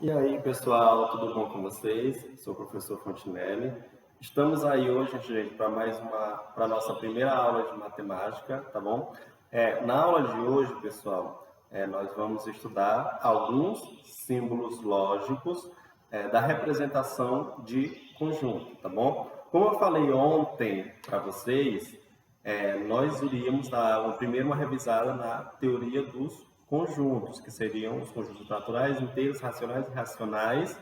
E aí, pessoal, tudo bom com vocês? Sou o professor Fontinelli. Estamos aí hoje, gente, para nossa primeira aula de matemática, tá bom? Na aula de hoje, pessoal, nós vamos estudar alguns símbolos lógicos da representação de conjunto, tá bom? Como eu falei ontem para vocês, nós iríamos dar primeiro uma revisada na teoria dos conjuntos, que seriam os conjuntos naturais, inteiros, racionais, irracionais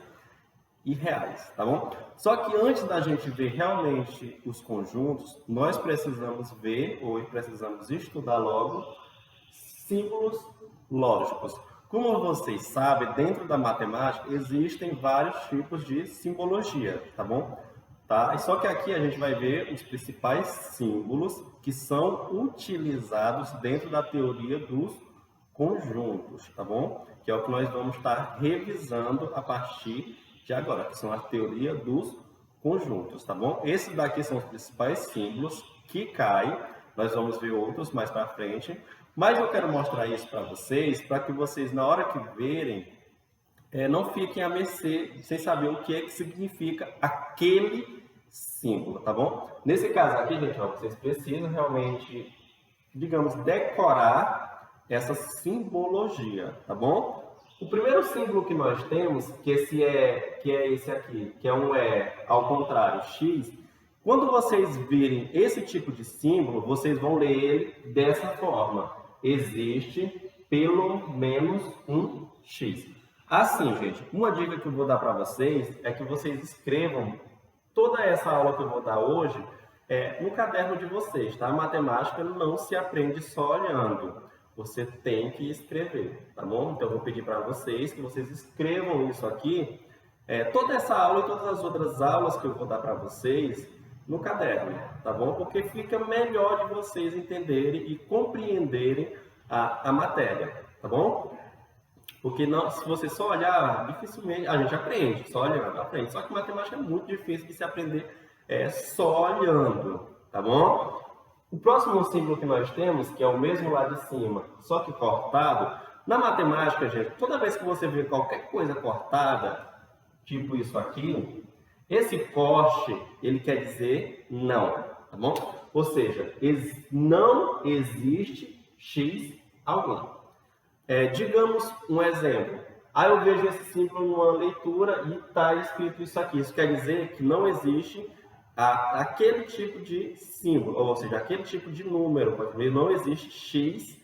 e reais, tá bom? Só que antes da gente ver realmente os conjuntos, nós precisamos ver, ou precisamos estudar logo, símbolos lógicos. Como vocês sabem, dentro da matemática existem vários tipos de simbologia, tá bom? Tá? Só que aqui a gente vai ver os principais símbolos que são utilizados dentro da teoria dos conjuntos, tá bom? Que é o que nós vamos estar revisando a partir de agora, que são a teoria dos conjuntos, tá bom? Esses daqui são os principais símbolos que caem, nós vamos ver outros mais para frente, mas eu quero mostrar isso para que vocês, na hora que verem, não fiquem à mercê sem saber o que é que significa aquele símbolo, tá bom? Nesse caso aqui, gente, ó, vocês precisam realmente, digamos, decorar essa simbologia, tá bom? O primeiro símbolo que nós temos, que é esse aqui, que é um ao contrário, X, quando vocês virem esse tipo de símbolo, vocês vão ler ele dessa forma. Existe pelo menos um X. Assim, gente, uma dica que eu vou dar para vocês é que vocês escrevam toda essa aula que eu vou dar hoje no caderno de vocês, tá? A matemática não se aprende só olhando. Você tem que escrever, tá bom? Então, eu vou pedir para vocês que vocês escrevam isso aqui, toda essa aula e todas as outras aulas que eu vou dar para vocês no caderno, tá bom? Porque fica melhor de vocês entenderem e compreenderem a matéria, tá bom? Porque não, se você só olhar, dificilmente a gente aprende, só olhando, aprende. Só que matemática é muito difícil de se aprender só olhando, tá bom? O próximo símbolo que nós temos, que é o mesmo lá de cima, só que cortado, na matemática, gente, toda vez que você vê qualquer coisa cortada, tipo isso aqui, esse corte, ele quer dizer não, tá bom? Ou seja, não existe X algum. Digamos um exemplo. Aí eu vejo esse símbolo numa leitura e está escrito isso aqui. Isso quer dizer que não existe aquele tipo de símbolo, ou seja, aquele tipo de número. Não existe X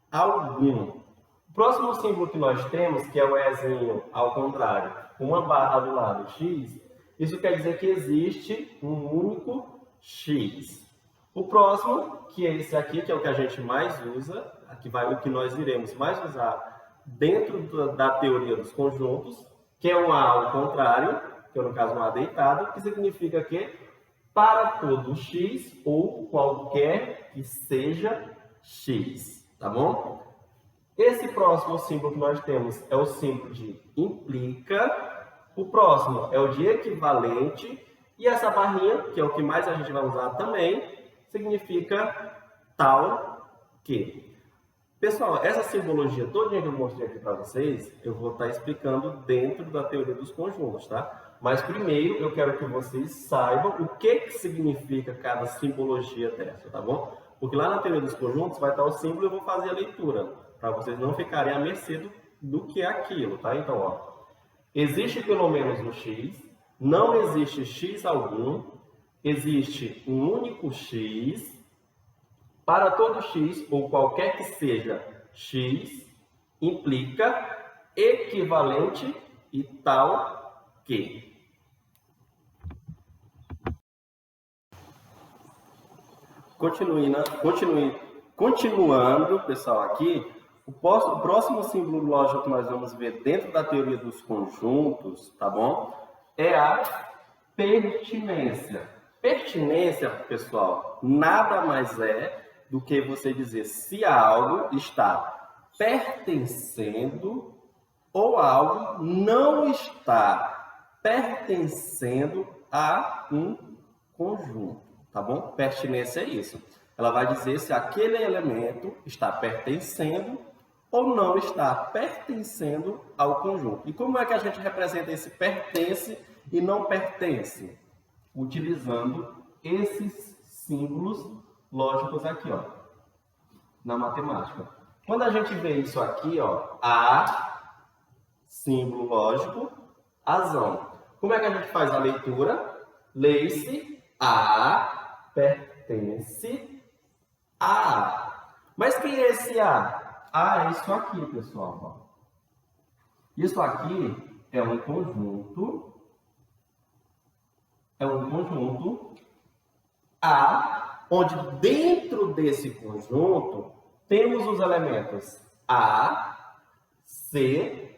algum. O próximo símbolo que nós temos, que é o Ezinho ao contrário, com uma barra do lado X, isso quer dizer que existe um único X. O próximo, que é esse aqui, que é o que a gente mais usa, o que nós iremos mais usar dentro da teoria dos conjuntos, que é um A ao contrário, que é no caso um A deitado, que significa que para todo X ou qualquer que seja X, tá bom? Esse próximo símbolo que nós temos é o símbolo de implica, o próximo é o de equivalente, e essa barrinha, que é o que mais a gente vai usar também, significa tal que. Pessoal, essa simbologia toda que eu mostrei aqui para vocês, eu vou estar explicando dentro da teoria dos conjuntos, tá? Mas primeiro eu quero que vocês saibam o que significa cada simbologia dessa, tá bom? Porque lá na teoria dos conjuntos vai estar o símbolo e eu vou fazer a leitura, para vocês não ficarem à mercê do que é aquilo, tá? Então, ó, existe pelo menos um X, não existe X algum, existe um único X, para todo X, ou qualquer que seja X, implica equivalente e tal que. Continuando, pessoal, aqui, o próximo símbolo lógico que nós vamos ver dentro da teoria dos conjuntos, tá bom? É a pertinência. Pertinência, pessoal, nada mais é do que você dizer se algo está pertencendo ou algo não está pertencendo a um conjunto, tá bom? Pertinência é isso. Ela vai dizer se aquele elemento está pertencendo ou não está pertencendo ao conjunto. E como é que a gente representa esse pertence e não pertence? Utilizando esses símbolos lógicos aqui, ó, na matemática. Quando a gente vê isso aqui, ó, A, símbolo lógico, azão. Como é que a gente faz a leitura? Lê-se A pertence a A. Mas quem é esse A? A é isso aqui, pessoal. Ó. Isso aqui é um conjunto. É um conjunto A, onde dentro desse conjunto temos os elementos A, C,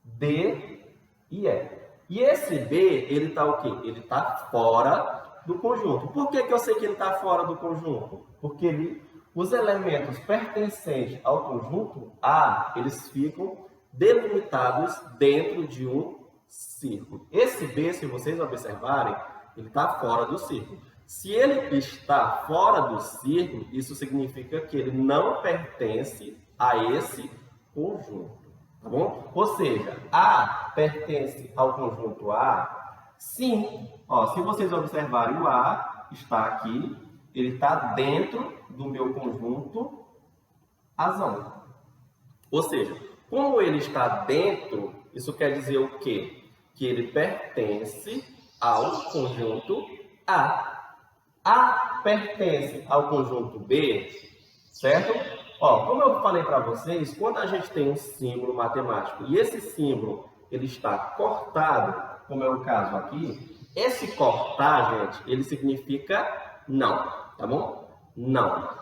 D e E. E esse B, ele está o quê? Ele está fora do conjunto. Por que eu sei que ele está fora do conjunto? Porque os elementos pertencentes ao conjunto A, eles ficam delimitados dentro de um círculo. Esse B, se vocês observarem, ele está fora do círculo. Se ele está fora do círculo, isso significa que ele não pertence a esse conjunto. Tá bom? Ou seja, A pertence ao conjunto A? Sim. Ó, se vocês observarem, o A está aqui, ele está dentro do meu conjunto azão. Ou seja, como ele está dentro, isso quer dizer o quê? Que ele pertence ao conjunto A. A pertence ao conjunto B, certo? Ó, como eu falei para vocês, quando a gente tem um símbolo matemático e esse símbolo ele está cortado, como é o caso aqui, esse cortar, gente, ele significa não, tá bom? Não.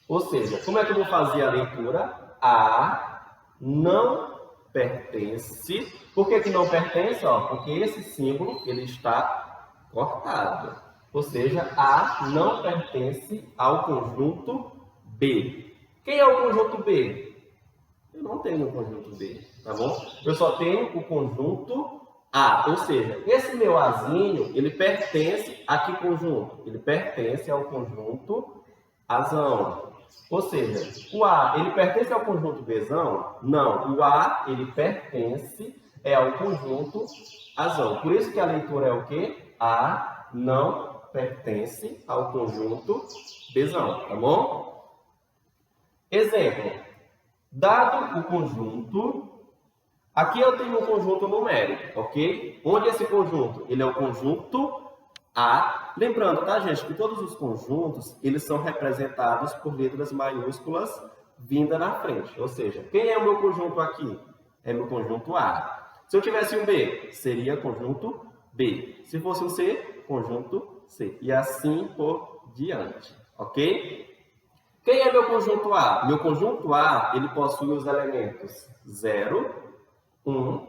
Ou seja, como é que eu vou fazer a leitura? A não pertence. Por que não pertence? Ó, porque esse símbolo ele está cortado. Ou seja, A não pertence ao conjunto B. Quem é o conjunto B? Eu não tenho o conjunto B, tá bom? Eu só tenho o conjunto A. Ou seja, esse meu Azinho, ele pertence a que conjunto? Ele pertence ao conjunto Azão. Ou seja, o A, ele pertence ao conjunto Bzão? Não. O A, ele pertence ao conjunto Azão. Por isso que a leitura é o quê? A não pertence ao conjunto Bzão, tá bom? Exemplo, dado o conjunto, aqui eu tenho um conjunto numérico, ok? Onde esse conjunto? Ele é o conjunto A. Lembrando, tá, gente, que todos os conjuntos, eles são representados por letras maiúsculas vinda na frente. Ou seja, quem é o meu conjunto aqui? É meu conjunto A. Se eu tivesse um B, seria conjunto B. Se fosse um C, conjunto C. E assim por diante, ok? Quem é meu conjunto A? Meu conjunto A, ele possui os elementos 0, 1,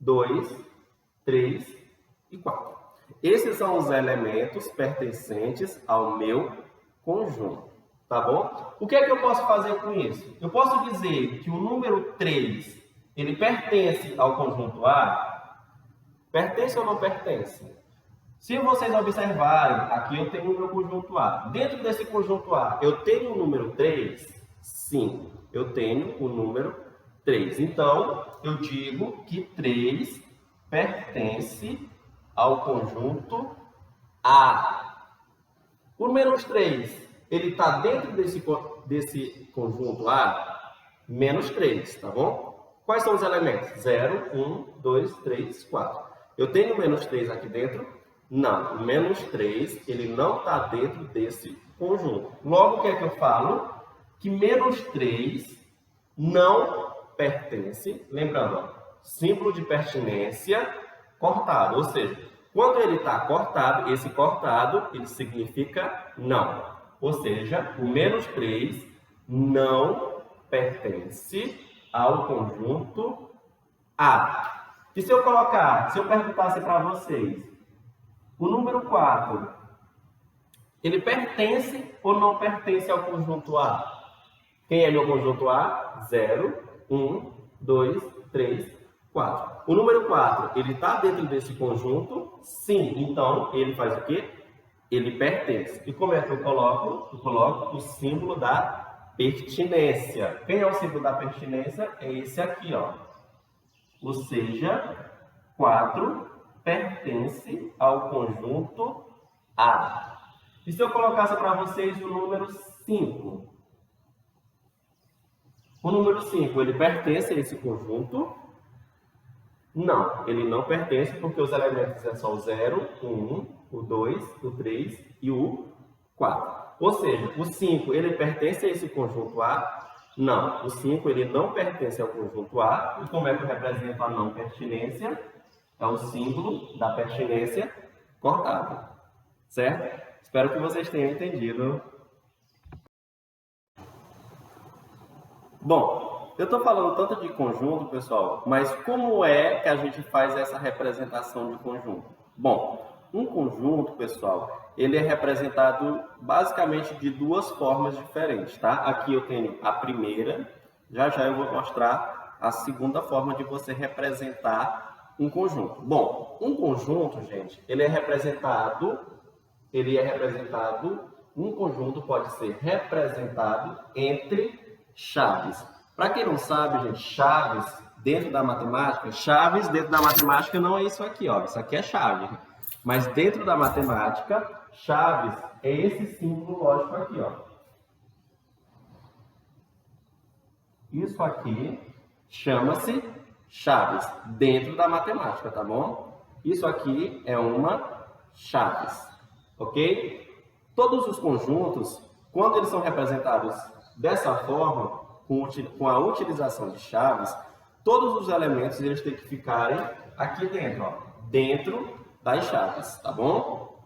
2, 3 e 4. Esses são os elementos pertencentes ao meu conjunto, tá bom? O que é que eu posso fazer com isso? Eu posso dizer que o número 3, ele pertence ao conjunto A? Pertence ou não pertence? Se vocês observarem, aqui eu tenho o meu conjunto A. Dentro desse conjunto A, eu tenho o número 3? Sim, eu tenho o número 3. Então, eu digo que 3 pertence ao conjunto A. O menos 3, ele está dentro desse conjunto A? Menos 3, tá bom? Quais são os elementos? 0, 1, 2, 3, 4. Eu tenho o menos 3 aqui dentro? Não, o menos 3, ele não está dentro desse conjunto. Logo, o que é que eu falo? Que menos 3 não pertence, lembrando, ó, símbolo de pertinência cortado, ou seja, quando ele está cortado, esse cortado, ele significa não. Ou seja, o menos 3 não pertence ao conjunto A. E se eu perguntasse para vocês, o número 4, ele pertence ou não pertence ao conjunto A? Quem é meu conjunto A? 0, 1, 2, 3, 4. O número 4, ele está dentro desse conjunto? Sim. Então, ele faz o quê? Ele pertence. E como é que eu coloco? Eu coloco o símbolo da pertinência. Quem é o símbolo da pertinência? É esse aqui, ó. Ou seja, 4 pertence ao conjunto A. E se eu colocasse para vocês o número 5? O número 5, ele pertence a esse conjunto? Não, ele não pertence porque os elementos são o 0, o 1, o 2, o 3 e o 4. Ou seja, o 5, ele pertence a esse conjunto A? Não, o 5, ele não pertence ao conjunto A. E como é que eu represento a não pertinência? É o símbolo da pertinência cortado. Certo? Espero que vocês tenham entendido. Bom, eu estou falando tanto de conjunto, pessoal, mas como é que a gente faz essa representação de conjunto? Bom, um conjunto, pessoal, ele é representado basicamente de duas formas diferentes, tá? Aqui eu tenho a primeira, já eu vou mostrar a segunda forma de você representar um conjunto. Bom, um conjunto, gente, um conjunto pode ser representado entre chaves. Para quem não sabe, gente, chaves dentro da matemática não é isso aqui, ó. Isso aqui é chave. Mas dentro da matemática, chaves é esse símbolo lógico aqui, ó. Isso aqui chama-se chaves dentro da matemática, tá bom? Isso aqui é uma chaves, ok? Todos os conjuntos, quando eles são representados dessa forma, com a utilização de chaves, todos os elementos eles têm que ficarem aqui dentro, ó, dentro das chaves, tá bom?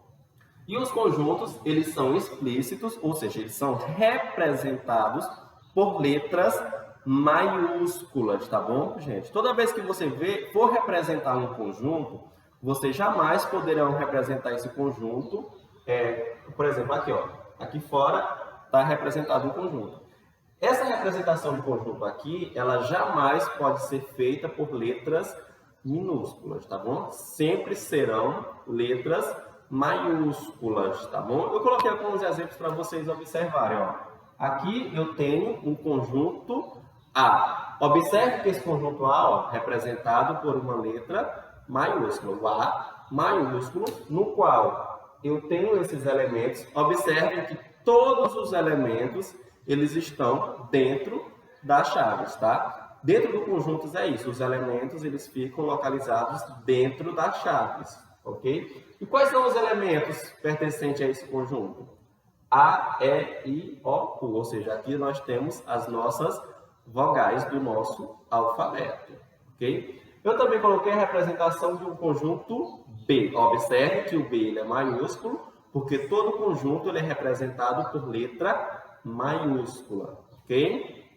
E os conjuntos, eles são explícitos, ou seja, eles são representados por letras maiúsculas, tá bom, gente? Toda vez que você for representar um conjunto, vocês jamais poderão representar esse conjunto, por exemplo, aqui, ó, aqui fora está representado um conjunto. Essa representação de conjunto aqui, ela jamais pode ser feita por letras minúsculas, tá bom? Sempre serão letras maiúsculas, tá bom? Eu coloquei alguns exemplos para vocês observarem, ó. Aqui eu tenho um conjunto A. Observe que esse conjunto A, ó, representado por uma letra maiúscula, o A maiúsculo, no qual eu tenho esses elementos. Observe que todos os elementos eles estão dentro das chaves, tá? Dentro do conjunto é isso, os elementos eles ficam localizados dentro das chaves, ok? E quais são os elementos pertencentes a esse conjunto? A, E, I, O, U, ou seja, aqui nós temos as nossas vogais do nosso alfabeto, ok? Eu também coloquei a representação de um conjunto B. Observe que o B ele é maiúsculo, porque todo conjunto ele é representado por letra maiúscula, ok?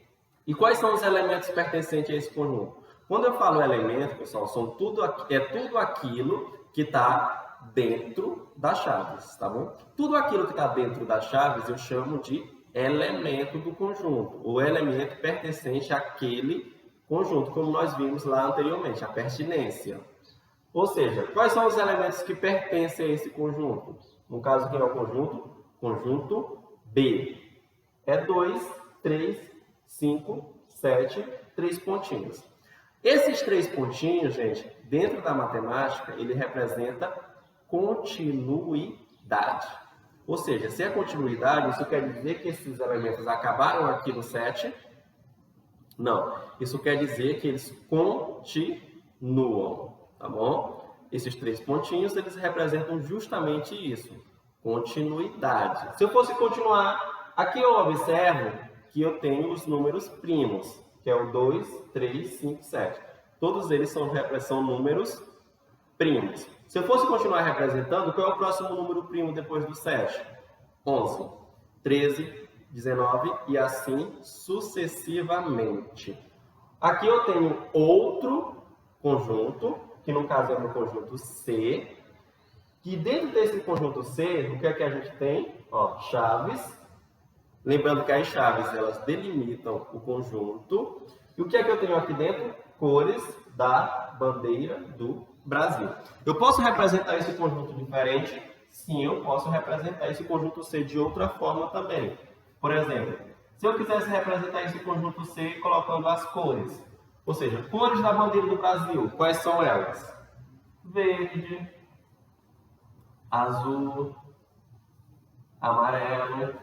E quais são os elementos pertencentes a esse conjunto? Quando eu falo elemento, pessoal, tudo aquilo que está dentro das chaves, tá bom? Tudo aquilo que está dentro das chaves eu chamo de elemento do conjunto, ou elemento pertencente àquele conjunto, como nós vimos lá anteriormente, a pertinência. Ou seja, quais são os elementos que pertencem a esse conjunto? No caso, quem é o conjunto? Conjunto B. É 2, 3, 5, 7, 3 pontinhos. Esses 3 pontinhos, gente, dentro da matemática, ele representa continuidade. Ou seja, se é continuidade, isso quer dizer que esses elementos acabaram aqui no 7? Não. Isso quer dizer que eles continuam, tá bom? Esses 3 pontinhos, eles representam justamente isso, continuidade. Se eu fosse continuar, aqui eu observo que eu tenho os números primos, que é o 2, 3, 5, 7. Todos eles são números primos. Se eu fosse continuar representando, qual é o próximo número primo depois do 7? 11, 13, 19 e assim sucessivamente. Aqui eu tenho outro conjunto, que no caso é o conjunto C, que dentro desse conjunto C, o que é que a gente tem? Ó, chaves. Lembrando que as chaves, elas delimitam o conjunto. E o que é que eu tenho aqui dentro? Cores da bandeira do Brasil. Eu posso representar esse conjunto diferente? Sim, eu posso representar esse conjunto C de outra forma também. Por exemplo, Se eu quisesse representar esse conjunto C colocando as cores, ou seja, cores da bandeira do Brasil, quais são elas? Verde, azul, amarelo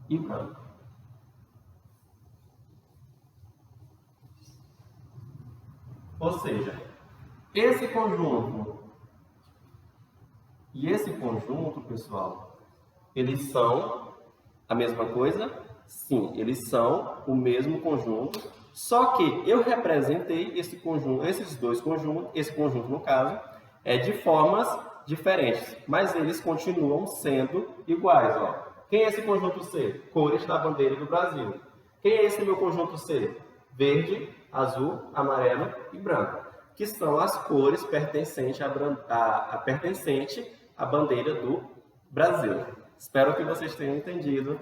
e branco. Ou seja, esse conjunto e esse conjunto, pessoal, eles são a mesma coisa? Sim, eles são o mesmo conjunto, só que eu representei esse conjunto, esses dois conjuntos, esse conjunto no caso, de formas diferentes, mas eles continuam sendo iguais. Ó. Quem é esse conjunto C? Cores da bandeira do Brasil. Quem é esse meu conjunto C? Verde, azul, amarelo e branco, que são as cores pertencentes à bandeira do Brasil. Espero que vocês tenham entendido.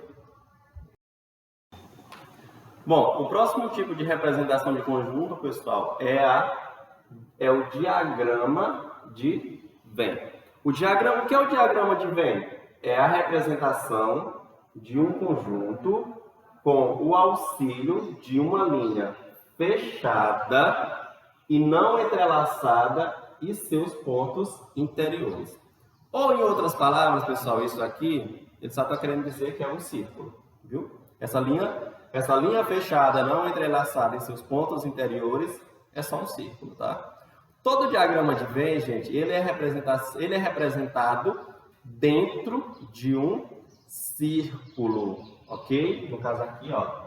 Bom, o próximo tipo de representação de conjunto, pessoal, é o diagrama de Venn. O que é o diagrama de Venn? É a representação de um conjunto com o auxílio de uma linha fechada e não entrelaçada e seus pontos interiores. Ou, em outras palavras, pessoal, isso aqui, ele só está querendo dizer que é um círculo, viu? Essa linha fechada, não entrelaçada em seus pontos interiores, é só um círculo, tá? Todo diagrama de Venn, gente, ele é representado dentro de um círculo, ok? No caso aqui, ó.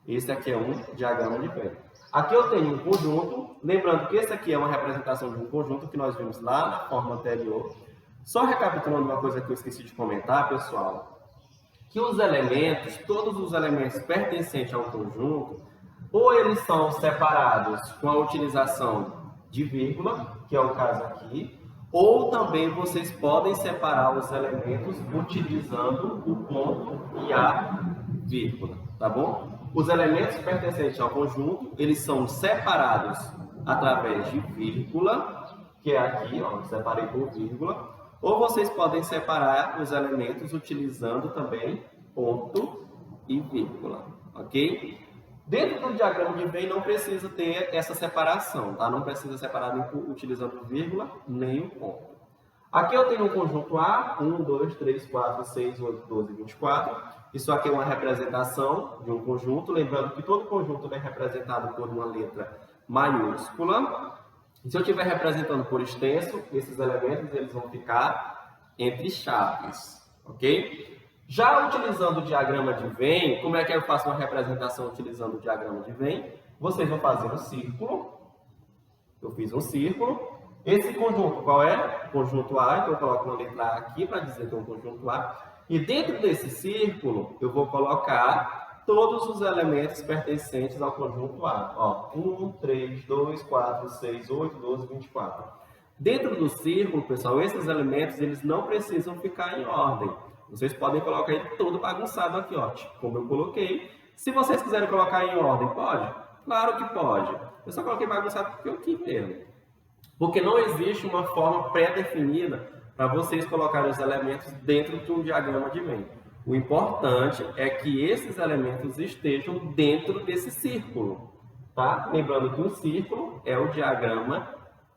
Esse aqui é um diagrama de Venn. Aqui eu tenho um conjunto, lembrando que esse aqui é uma representação de um conjunto que nós vimos lá na forma anterior. Só recapitulando uma coisa que eu esqueci de comentar, pessoal, que os elementos, todos os elementos pertencentes ao conjunto, ou eles são separados com a utilização de vírgula, que é o caso aqui, ou também vocês podem separar os elementos utilizando o ponto e a vírgula, tá bom? Os elementos pertencentes ao conjunto, eles são separados através de vírgula, que é aqui, ó, separei por vírgula, ou vocês podem separar os elementos utilizando também ponto e vírgula, ok? Dentro do diagrama de Venn não precisa ter essa separação, tá? Não precisa separar nem utilizando vírgula, nem o ponto. Aqui eu tenho um conjunto A, 1, 2, 3, 4, 6, 8, 12, 24. Isso aqui é uma representação de um conjunto, lembrando que todo conjunto é representado por uma letra maiúscula. E se eu estiver representando por extenso, esses elementos eles vão ficar entre chaves, ok? Já utilizando o diagrama de Venn, como é que eu faço uma representação utilizando o diagrama de Venn? Vocês vão fazer um círculo. Eu fiz um círculo. Esse conjunto, qual é? Conjunto A, então eu coloco uma letra A aqui para dizer que é um conjunto A. E dentro desse círculo, eu vou colocar todos os elementos pertencentes ao conjunto A. Ó, 1, 3, 2, 4, 6, 8, 12, 24. Dentro do círculo, pessoal, esses elementos eles não precisam ficar em ordem. Vocês podem colocar ele todo bagunçado aqui, ó, como eu coloquei. Se vocês quiserem colocar em ordem, pode? Claro que pode. Eu só coloquei bagunçado porque eu quis mesmo. Porque não existe uma forma pré-definida para vocês colocarem os elementos dentro de um diagrama de Venn. O importante é que esses elementos estejam dentro desse círculo, tá? Lembrando que um círculo é o diagrama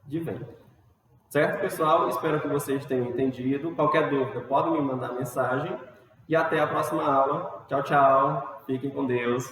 de Venn. Certo, pessoal? Espero que vocês tenham entendido. Qualquer dúvida, podem me mandar mensagem. E até a próxima aula. Tchau, tchau. Fiquem com Deus.